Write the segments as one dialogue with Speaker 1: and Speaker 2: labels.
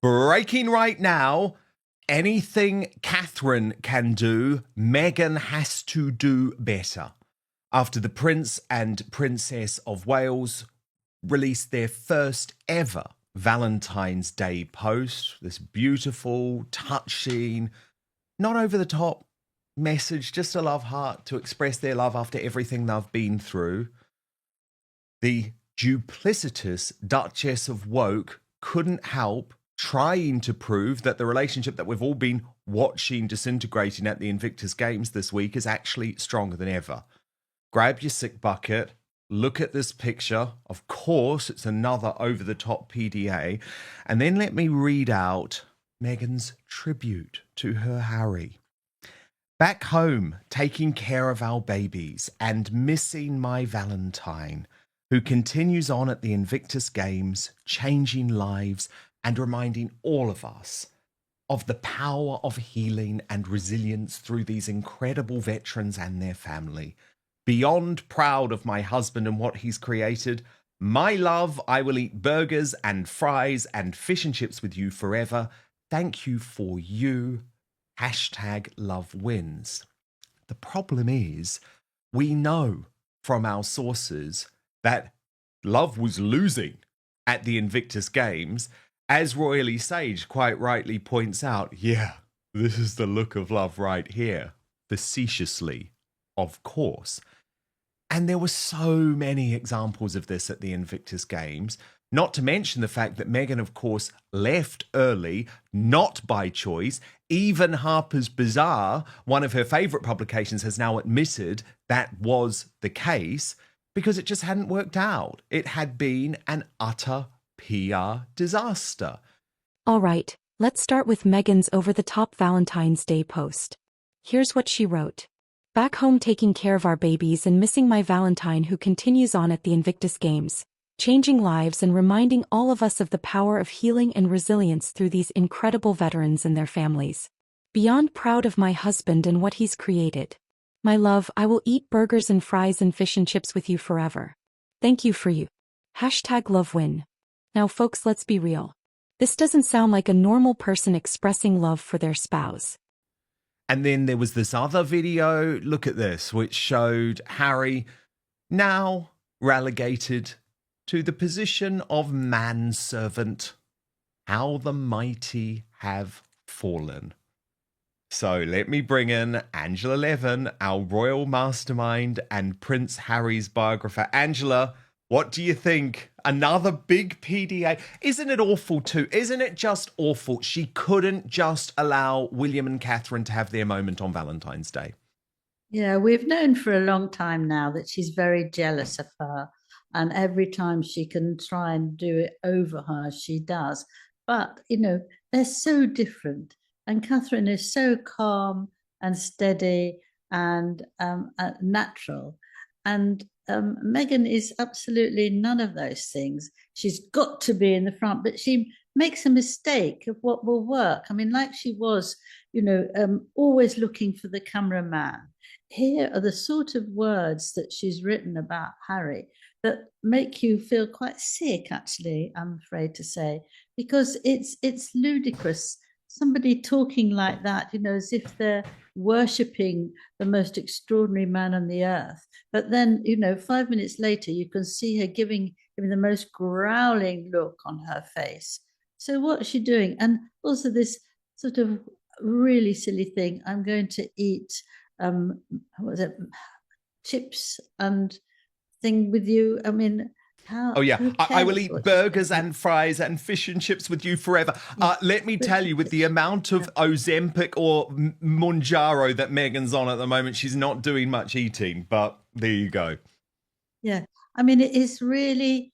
Speaker 1: Breaking right now. Anything Catherine can do, Meghan has to do better. After the Prince and Princess of Wales released their first ever Valentine's Day post, this beautiful, touching, not over the top message, just a love heart to express their love after everything they've been through, the duplicitous Duchess of Woke couldn't help trying to prove that the relationship that we've all been watching disintegrating at the Invictus Games this week is actually stronger than ever. Grab your sick bucket, look at this picture. Of course, it's another over-the-top PDA. And then let me read out Meghan's tribute to her Harry. Back home, taking care of our babies and missing my Valentine, who continues on at the Invictus Games, changing lives and reminding all of us of the power of healing and resilience through these incredible veterans and their family. Beyond proud of my husband and what he's created, my love, I will eat burgers and fries and fish and chips with you forever. Thank you for you. Hashtag love wins. The problem is, we know from our sources that love was losing at the Invictus Games. As Royally Sage quite rightly points out, yeah, this is the look of love right here. Facetiously, of course. And there were so many examples of this at the Invictus Games, not to mention the fact that Meghan, of course, left early, not by choice. Even Harper's Bazaar, one of her favourite publications, has now admitted that was the case because it just hadn't worked out. It had been an utter PR disaster.
Speaker 2: All right, let's start with Meghan's over-the-top Valentine's Day post. Here's what she wrote. Back home taking care of our babies and missing my Valentine who continues on at the Invictus Games, changing lives and reminding all of us of the power of healing and resilience through these incredible veterans and their families. Beyond proud of my husband and what he's created. My love, I will eat burgers and fries and fish and chips with you forever. Thank you for you. Hashtag love win. Now folks, let's be real. This doesn't sound like a normal person expressing love for their spouse.
Speaker 1: And then there was this other video, look at this, which showed Harry now relegated to the position of manservant. How the mighty have fallen. So let me bring in Angela Levin, our royal mastermind and Prince Harry's biographer. Angela, what do you think? Another big PDA. Isn't it awful too? Isn't it just awful? She couldn't just allow William and Catherine to have their moment on Valentine's Day.
Speaker 3: Yeah, we've known for a long time now that she's very jealous of her. And every time she can try and do it over her, she does. But, you know, they're so different. And Catherine is so calm and steady and natural. And Meghan is absolutely none of those things. She's got to be in the front, but she makes a mistake of what will work. I mean, like she was, you know, always looking for the cameraman. Here are the sort of words that she's written about Harry that make you feel quite sick, actually, I'm afraid to say, because it's ludicrous. Somebody talking like that, you know, as if they're worshipping the most extraordinary man on the earth. But then, you know, 5 minutes later, you can see her giving him the most growling look on her face. So what's she doing? And also this sort of really silly thing, I'm going to eat, what was it, chips and thing with you. I mean, how?
Speaker 1: Oh, yeah. I will eat burgers and fries and fish and chips with you forever. Let me tell you, with the amount of Ozempic or Monjaro that Meghan's on at the moment, she's not doing much eating. But there you go.
Speaker 3: Yeah. I mean, it is really,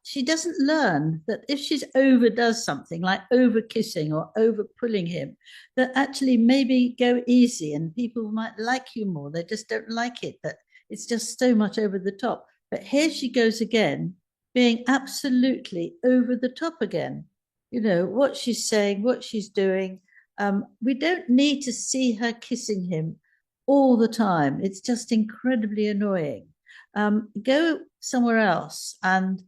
Speaker 3: she doesn't learn that if she overdoes something like over kissing or over pulling him, that actually maybe go easy and people might like you more. They just don't like it, that it's just so much over the top. But here she goes again, being absolutely over the top again. You know, what she's saying, what she's doing. We don't need to see her kissing him all the time. It's just incredibly annoying. Go somewhere else and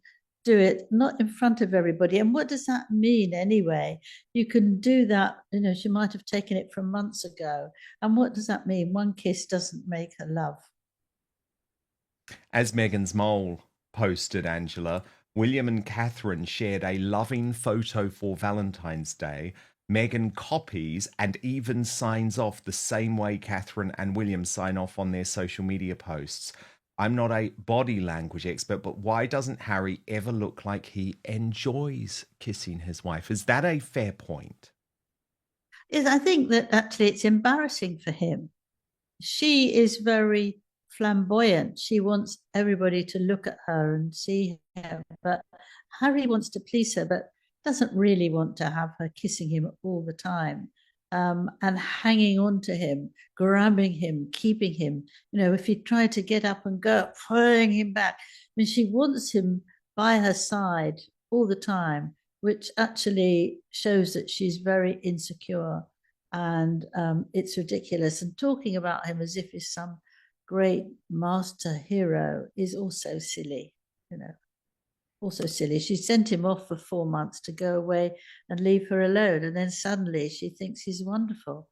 Speaker 3: do it not in front of everybody. And what does that mean anyway? You can do that, she might have taken it from months ago. And what does that mean? One kiss doesn't make a love.
Speaker 1: As Meghan's mole posted, Angela, William and Catherine shared a loving photo for Valentine's Day. Meghan copies and even signs off the same way Catherine and William sign off on their social media posts. I'm not a body language expert, but why doesn't Harry ever look like he enjoys kissing his wife? Is that a fair point?
Speaker 3: Yes, I think that actually it's embarrassing for him. She is very flamboyant. She wants everybody to look at her and see her. But Harry wants to please her, but doesn't really want to have her kissing him all the time, and hanging on to him, grabbing him, keeping him. If he tried to get up and go, pulling him back. I mean, she wants him by her side all the time, which actually shows that she's very insecure. And it's ridiculous. And talking about him as if he's some great master hero is also silly, also silly. She sent him off for 4 months to go away and leave her alone. And then suddenly she thinks he's wonderful.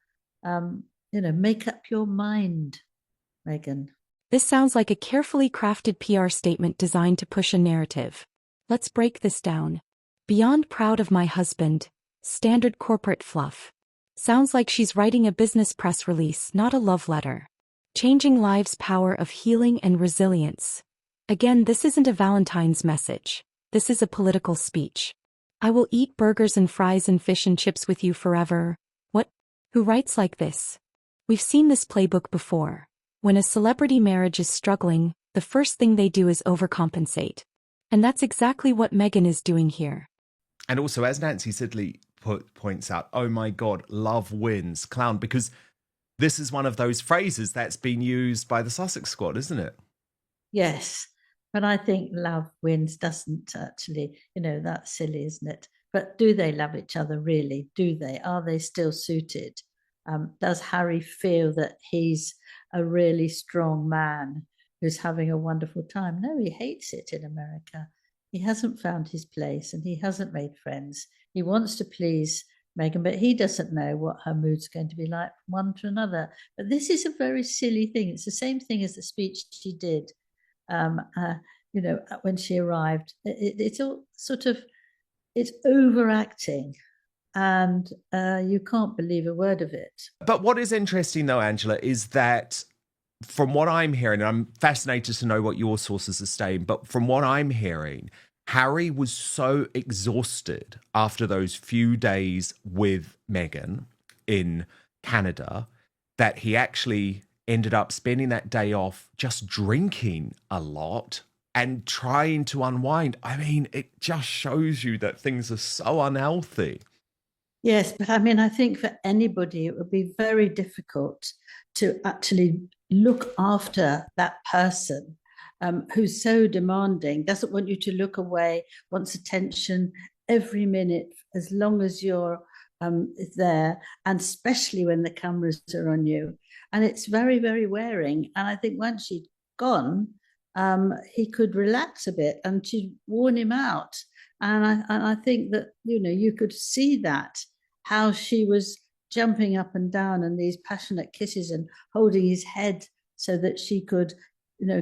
Speaker 3: Make up your mind, Meghan.
Speaker 2: This sounds like a carefully crafted PR statement designed to push a narrative. Let's break this down. Beyond proud of my husband, standard corporate fluff. Sounds like she's writing a business press release, not a love letter. Changing lives, power of healing and resilience. Again, this isn't a Valentine's message. This is a political speech. I will eat burgers and fries and fish and chips with you forever. What? Who writes like this? We've seen this playbook before. When a celebrity marriage is struggling, the first thing they do is overcompensate. And that's exactly what Meghan is doing here.
Speaker 1: And also, as Nancy Sidley points out, oh my God, love wins, clown, because this is one of those phrases that's been used by the Sussex squad, isn't it?
Speaker 3: Yes, but I think love wins doesn't actually, that's silly, isn't it? But do they love each other really? Do they? Are they still suited? Does Harry feel that he's a really strong man who's having a wonderful time? No, he hates it in America. He hasn't found his place and he hasn't made friends. He wants to please Meghan, but he doesn't know what her mood's going to be like from one to another. But this is a very silly thing. It's the same thing as the speech she did, when she arrived. It's all sort of, it's overacting. And you can't believe a word of it.
Speaker 1: But what is interesting, though, Angela, is that from what I'm hearing, and I'm fascinated to know what your sources are saying, but from what I'm hearing, Harry was so exhausted after those few days with Meghan in Canada that he actually ended up spending that day off just drinking a lot and trying to unwind. I mean, it just shows you that things are so unhealthy.
Speaker 3: Yes, but I mean, I think for anybody, it would be very difficult to actually look after that person who's so demanding, doesn't want you to look away, wants attention every minute, as long as you're there, and especially when the cameras are on you. And it's very, very wearing. And I think once she'd gone, he could relax a bit, and she'd worn him out. And I think that, you could see that, how she was jumping up and down and these passionate kisses and holding his head so that she could,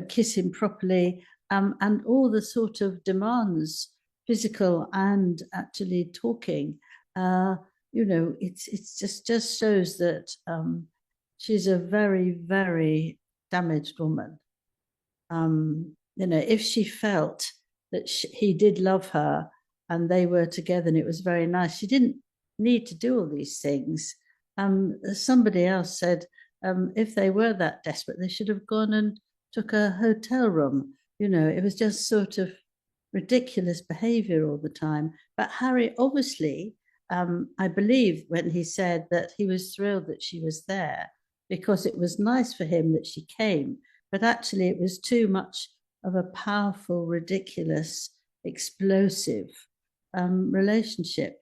Speaker 3: kiss him properly, and all the sort of demands, physical and actually talking. It's just shows that she's a very, very damaged woman. If she felt that he did love her and they were together and it was very nice, she didn't need to do all these things. Somebody else said if they were that desperate, they should have gone and took a hotel room. It was just sort of ridiculous behavior all the time. But Harry, obviously, I believe when he said that he was thrilled that she was there because it was nice for him that she came, but actually it was too much of a powerful, ridiculous, explosive relationship.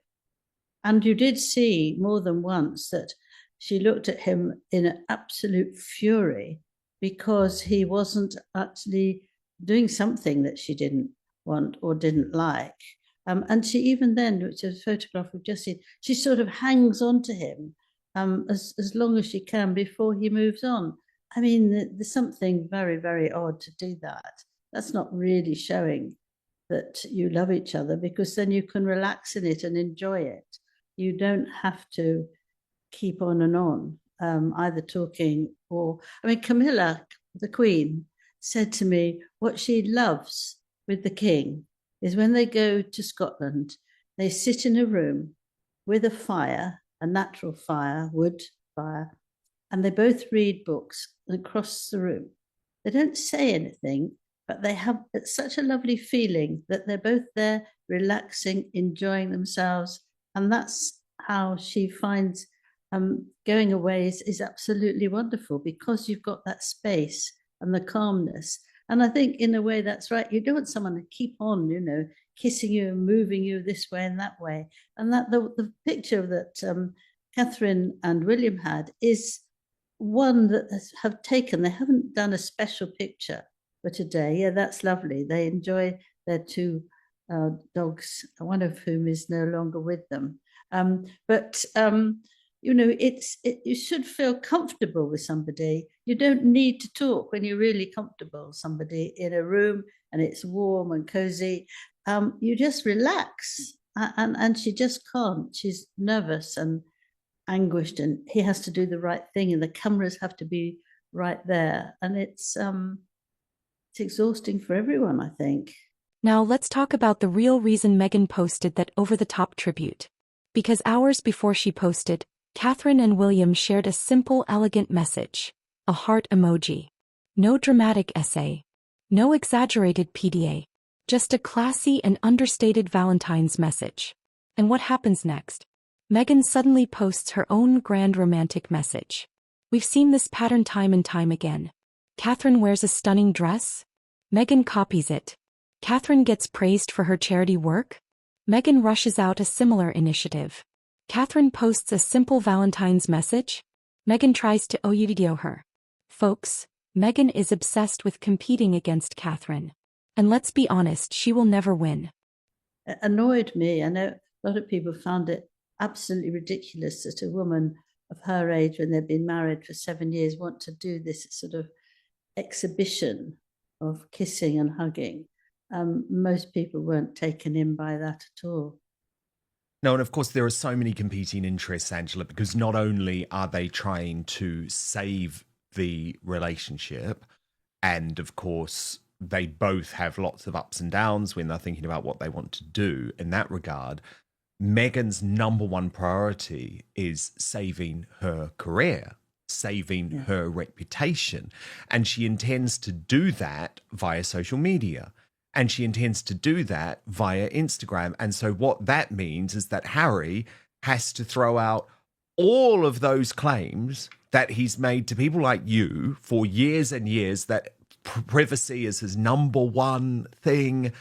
Speaker 3: And you did see more than once that she looked at him in an absolute fury because he wasn't actually doing something that she didn't want or didn't like. And she even then, which is a photograph we've just seen, she sort of hangs on to him as long as she can before he moves on. I mean, there's something very, very odd to do that. That's not really showing that you love each other, because then you can relax in it and enjoy it. You don't have to keep on and on, either talking or, I mean, Camilla, the Queen, said to me what she loves with the King is when they go to Scotland, they sit in a room with a fire, a natural fire, wood fire, and they both read books across the room. They don't say anything, but they have such a lovely feeling that they're both there relaxing, enjoying themselves. And that's how she finds going away is absolutely wonderful, because you've got that space and the calmness. And I think in a way that's right. You don't want someone to keep on, kissing you and moving you this way and that way. And that the picture that Catherine and William had is one that have taken. They haven't done a special picture for today. Yeah, that's lovely. They enjoy their two dogs, one of whom is no longer with them. But you should feel comfortable with somebody. You don't need to talk when you're really comfortable with somebody in a room and it's warm and cozy. You just relax, and she just can't. She's nervous and anguished, and he has to do the right thing, and the cameras have to be right there, and it's exhausting for everyone, I think.
Speaker 2: Now let's talk about the real reason Meghan posted that over-the-top tribute. Because hours before she posted, Catherine and William shared a simple, elegant message. A heart emoji. No dramatic essay. No exaggerated PDA. Just a classy and understated Valentine's message. And what happens next? Meghan suddenly posts her own grand romantic message. We've seen this pattern time and time again. Catherine wears a stunning dress. Meghan copies it. Catherine gets praised for her charity work. Meghan rushes out a similar initiative. Catherine posts a simple Valentine's message. Meghan tries to video her. Folks, Meghan is obsessed with competing against Catherine. And let's be honest, she will never win.
Speaker 3: It annoyed me. I know a lot of people found it absolutely ridiculous that a woman of her age, when they've been married for 7 years, want to do this sort of exhibition of kissing and hugging. Most people weren't taken in by that at all.
Speaker 1: No, and of course there are so many competing interests, Angela, because not only are they trying to save the relationship, and of course they both have lots of ups and downs when they're thinking about what they want to do in that regard. Meghan's number one priority is saving her career, saving her reputation. And she intends to do that via social media. And she intends to do that via Instagram. And so what that means is that Harry has to throw out all of those claims that he's made to people like you for years and years, that privacy is his number one thing.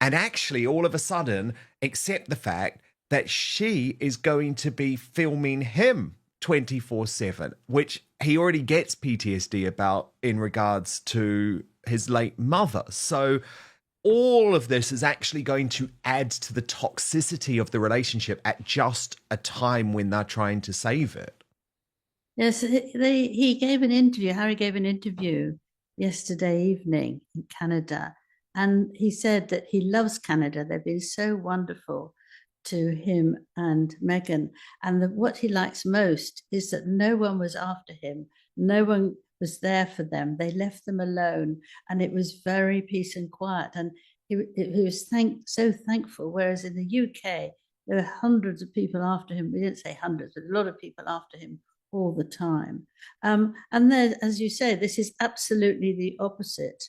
Speaker 1: And actually, all of a sudden, accept the fact that she is going to be filming him 24/7, which he already gets PTSD about in regards to his late mother. So all of this is actually going to add to the toxicity of the relationship at just a time when they're trying to save it.
Speaker 3: Yes, he gave an interview. Harry gave an interview yesterday evening in Canada, and he said that he loves Canada. They've been so wonderful to him and Meghan, and what he likes most is that no one was after him. No one was there for them. They left them alone, and it was very peace and quiet. And he was so thankful. Whereas in the UK, there were hundreds of people after him. We didn't say hundreds, but a lot of people after him all the time. And then, as you say, this is absolutely the opposite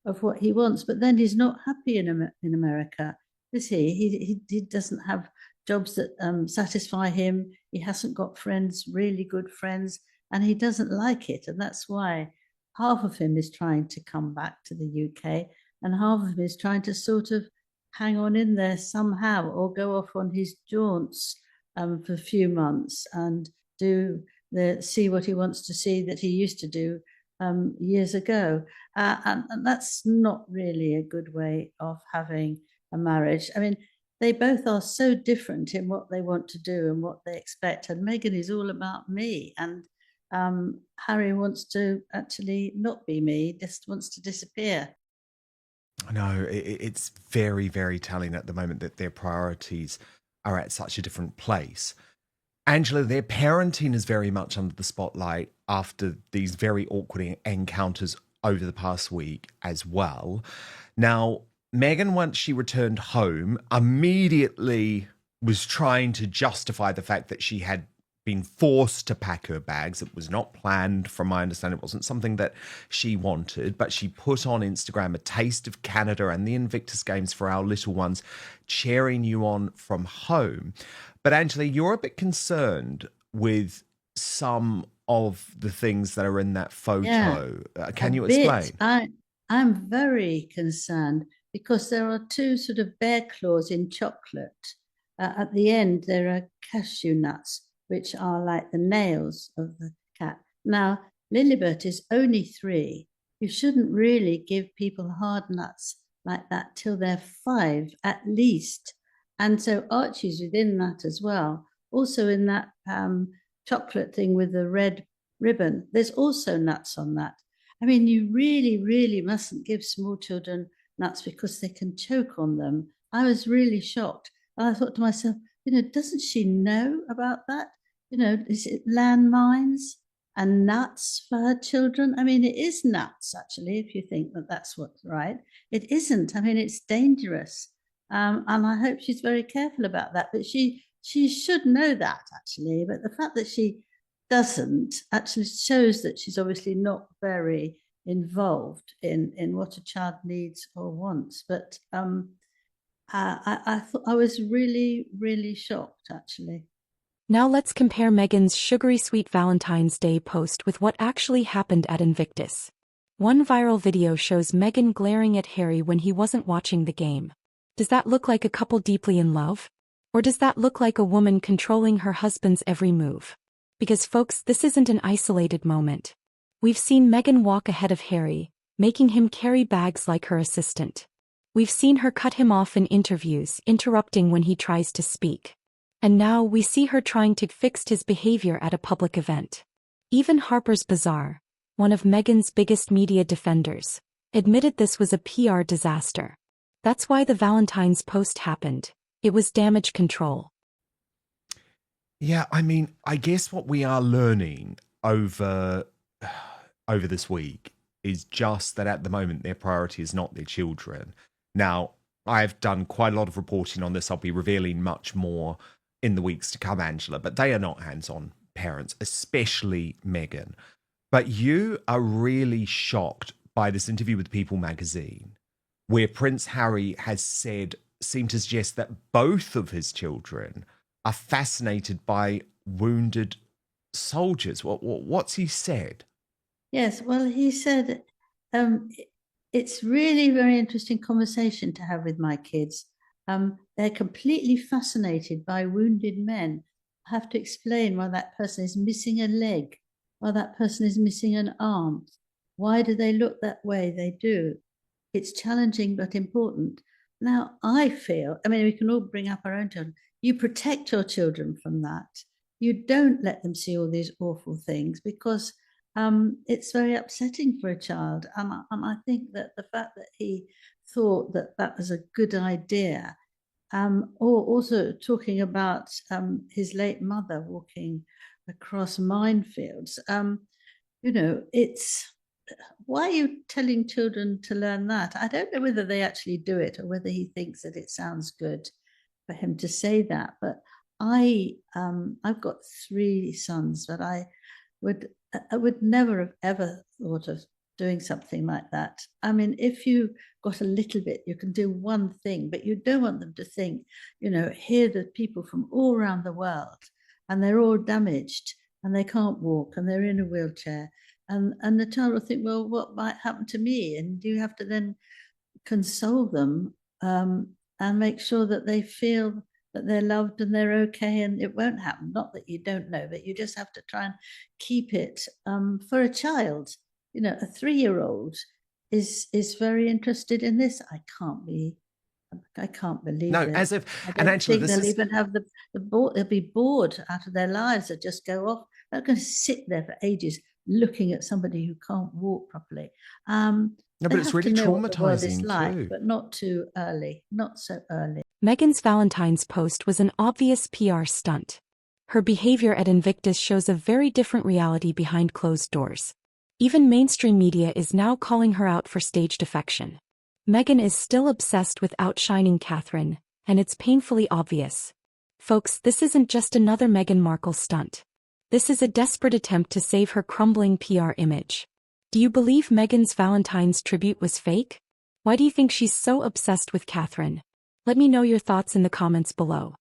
Speaker 3: of what he wants. But then he's not happy in America, is he? He doesn't have jobs that satisfy him. He hasn't got friends, really good friends, and he doesn't like it. And that's why half of him is trying to come back to the UK, and half of him is trying to sort of hang on in there somehow, or go off on his jaunts for a few months and see what he wants to see that he used to do years ago. And that's not really a good way of having a marriage. I mean, they both are so different in what they want to do and what they expect. And Meghan is all about me. And Harry wants to actually not be me, just wants to disappear.
Speaker 1: No, it's very, very telling at the moment that their priorities are at such a different place. Angela, their parenting is very much under the spotlight after these very awkward encounters over the past week as well. Now, Meghan, once she returned home, immediately was trying to justify the fact that she had been forced to pack her bags. It was not planned, from my understanding. It wasn't something that she wanted, but she put on Instagram a taste of Canada and the Invictus Games for our little ones, cheering you on from home. But Angela, you're a bit concerned with some of the things that are in that photo. Can you explain?
Speaker 3: I'm very concerned because there are two sort of bear claws in chocolate. At the end, there are cashew nuts, which are like the nails of the cat. Now, Lilibet is only 3. You shouldn't really give people hard nuts like that till they're 5 at least. And so Archie's within that as well. Also in that chocolate thing with the red ribbon, there's also nuts on that. I mean, you really, really mustn't give small children nuts because they can choke on them. I was really shocked. And I thought to myself, doesn't she know about that? Is it landmines and nuts for her children? I mean, it is nuts, actually, if you think that that's what's right. It isn't. I mean, it's dangerous. And I hope she's very careful about that. But she should know that, actually. But the fact that she doesn't actually shows that she's obviously not very involved in what a child needs or wants. But I thought I was really, really shocked, actually.
Speaker 2: Now let's compare Meghan's sugary sweet Valentine's Day post with what actually happened at Invictus. One viral video shows Meghan glaring at Harry when he wasn't watching the game. Does that look like a couple deeply in love? Or does that look like a woman controlling her husband's every move? Because folks, this isn't an isolated moment. We've seen Meghan walk ahead of Harry, making him carry bags like her assistant. We've seen her cut him off in interviews, interrupting when he tries to speak. And now we see her trying to fix his behavior at a public event. Even Harper's Bazaar, one of Meghan's biggest media defenders, admitted this was a PR disaster. That's why the Valentine's post happened. It was damage control.
Speaker 1: Yeah, I mean, I guess what we are learning over this week is just that at the moment their priority is not their children. Now, I've done quite a lot of reporting on this. I'll be revealing much more in the weeks to come, Angela, but they are not hands-on parents, especially Meghan. But you are really shocked by this interview with People magazine, where Prince Harry has seemed to suggest that both of his children are fascinated by wounded soldiers. What's he said?
Speaker 3: Yes, well, he said, it's really very interesting conversation to have with my kids. They're completely fascinated by wounded men. I have to explain why that person is missing a leg, why that person is missing an arm. Why do they look that way? They do. It's challenging but important. Now, I feel, I mean, we can all bring up our own children. You protect your children from that. You don't let them see all these awful things because it's very upsetting for a child. And I think that the fact that he thought that that was a good idea, or also talking about his late mother walking across minefields, it's why are you telling children to learn that? I don't know whether they actually do it or whether he thinks that it sounds good for him to say that. But I've got 3 sons, but I would never have ever thought of doing something like that. I mean, if you got a little bit, you can do one thing, but you don't want them to think, here the people from all around the world and they're all damaged and they can't walk and they're in a wheelchair. And the child will think, well, what might happen to me? And you have to then console them and make sure that they feel that they're loved and they're okay and it won't happen. Not that you don't know, but you just have to try and keep it for a child. a 3-year-old is very interested in this. I can't believe
Speaker 1: No,
Speaker 3: it.
Speaker 1: as if,
Speaker 3: I
Speaker 1: and
Speaker 3: don't
Speaker 1: actually,
Speaker 3: think
Speaker 1: this
Speaker 3: they'll
Speaker 1: is
Speaker 3: even have the board. They'll be bored out of their lives. They'll just go off. They're going to sit there for ages looking at somebody who can't walk properly.
Speaker 1: no,
Speaker 3: They
Speaker 1: but it's
Speaker 3: have to
Speaker 1: really
Speaker 3: know what the world is
Speaker 1: traumatizing
Speaker 3: like,
Speaker 1: too.
Speaker 3: but not too early, not so early.
Speaker 2: Meghan's Valentine's post was an obvious PR stunt. Her behavior at Invictus shows a very different reality behind closed doors. Even mainstream media is now calling her out for staged affection. Meghan is still obsessed with outshining Catherine, and it's painfully obvious. Folks, this isn't just another Meghan Markle stunt. This is a desperate attempt to save her crumbling PR image. Do you believe Meghan's Valentine's tribute was fake? Why do you think she's so obsessed with Catherine? Let me know your thoughts in the comments below.